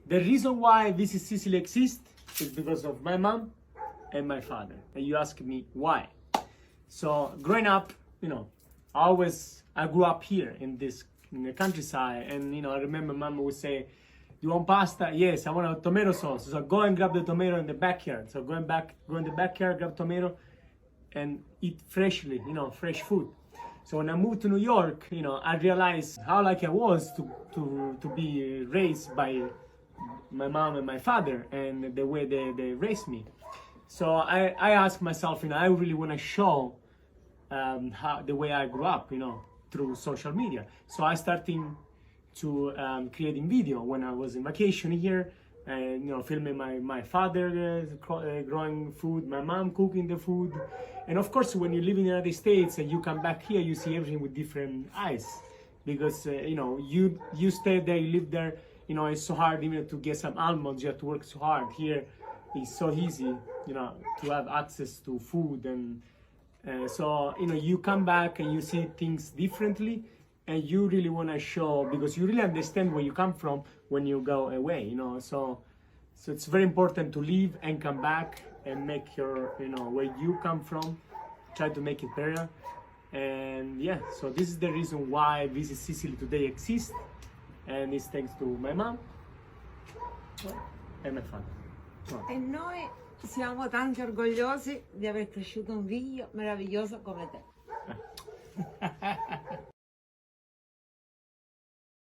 The reason why Visit Sicily exists is because of my mom and my father. And you ask me why. So growing up, you know, I grew up here in the countryside, and you know, I remember mom would say, "You want pasta? Yes, I want a tomato sauce." So go and grab the tomato in the backyard. So go in the backyard, grab tomato, and eat freshly, you know, fresh food. So when I moved to New York, you know, I realized how lucky I was to be raised by my mom and my father, and the way they raised me. So I asked myself, you know, I really want to show how the way I grew up, you know, through social media. So I started to creating video when I was in vacation here, and you know, filming my father growing food, my mom cooking the food, and of course when you live in the United States and you come back here, you see everything with different eyes, because you know, you stay there, you live there, you know, it's so hard even to get some almonds. You have to work so hard. Here it's so easy, you know, to have access to food, and so you know, you come back and you see things differently, and you really want to show, because you really understand where you come from when you go away, you know. So it's very important to leave and come back and make your, you know, where you come from, try to make it better. And yeah, so this is the reason why Visit Sicily today exists, and it's thanks to my mom and my father. E noi siamo tanto orgogliosi di aver cresciuto un figlio meraviglioso come te.